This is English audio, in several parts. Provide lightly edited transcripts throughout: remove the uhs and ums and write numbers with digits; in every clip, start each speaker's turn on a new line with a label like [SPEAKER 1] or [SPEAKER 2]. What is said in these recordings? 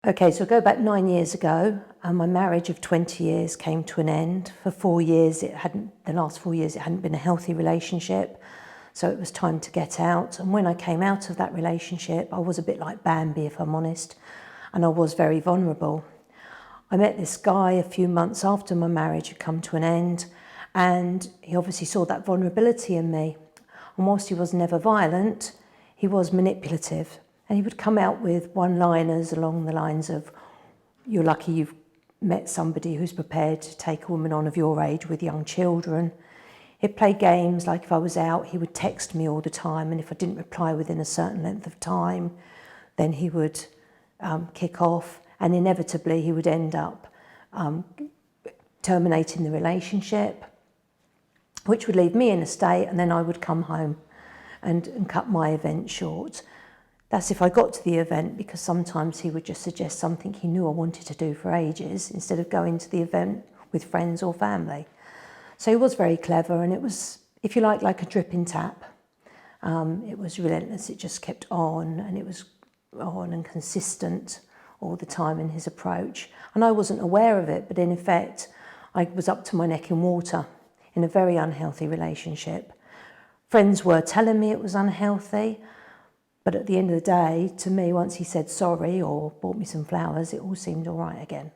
[SPEAKER 1] Okay, so I go back 9 years ago, and my marriage of 20 years came to an end. For 4 years, the last 4 years, it hadn't been a healthy relationship, so it was time to get out. And when I came out of that relationship, I was a bit like Bambi, if I'm honest, and I was very vulnerable. I met this guy a few months after my marriage had come to an end, and he obviously saw that vulnerability in me. And whilst he was never violent, he was manipulative. And he would come out with one-liners along the lines of, "You're lucky you've met somebody who's prepared to take a woman on of your age with young children." He'd play games, like if I was out, he would text me all the time, and if I didn't reply within a certain length of time, then he would kick off, and inevitably he would end up terminating the relationship, which would leave me in a state, and then I would come home and cut my event short. That's if I got to the event, because sometimes he would just suggest something he knew I wanted to do for ages instead of going to the event with friends or family. So he was very clever, and it was, if you like a dripping tap. It was relentless, it just kept on, and it was on and consistent all the time in his approach. And I wasn't aware of it, but in effect, I was up to my neck in water in a very unhealthy relationship. Friends were telling me it was unhealthy, but at the end of the day, to me, once he said sorry or bought me some flowers, it all seemed all right again.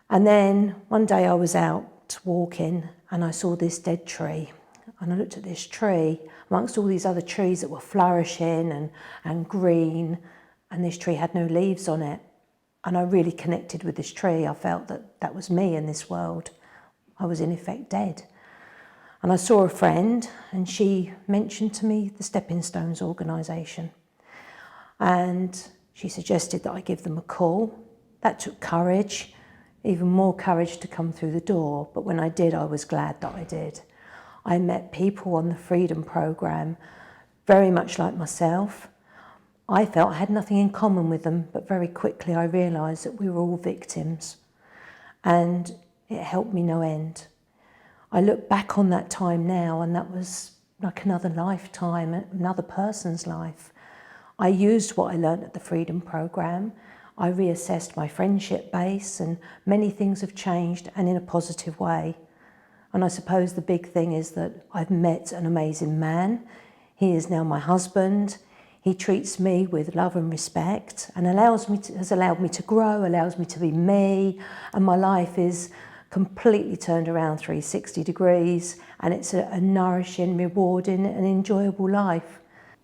[SPEAKER 1] And then one day I was out walking and I saw this dead tree. And I looked at this tree amongst all these other trees that were flourishing and green, and this tree had no leaves on it. And I really connected with this tree. I felt that that was me in this world. I was in effect dead. And I saw a friend, and she mentioned to me the Stepping Stones organisation. And she suggested that I give them a call. That took courage, even more courage to come through the door. But when I did, I was glad that I did. I met people on the Freedom Programme, very much like myself. I felt I had nothing in common with them, but very quickly I realised that we were all victims. And it helped me no end. I look back on that time now, and that was like another lifetime, another person's life. I used what I learned at the Freedom Programme. I reassessed my friendship base, and many things have changed, and in a positive way. And I suppose the big thing is that I've met an amazing man. He is now my husband. He treats me with love and respect, and has allowed me to grow, allows me to be me, and my life is completely turned around 360 degrees, and it's a nourishing, rewarding and enjoyable life.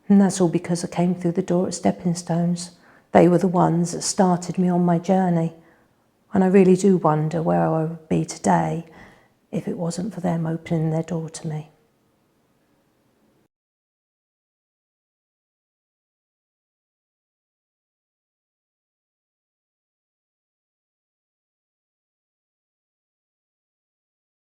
[SPEAKER 1] And that's all because I came through the door at Stepping Stones. They were the ones that started me on my journey. And I really do wonder where I would be today if it wasn't for them opening their door to me.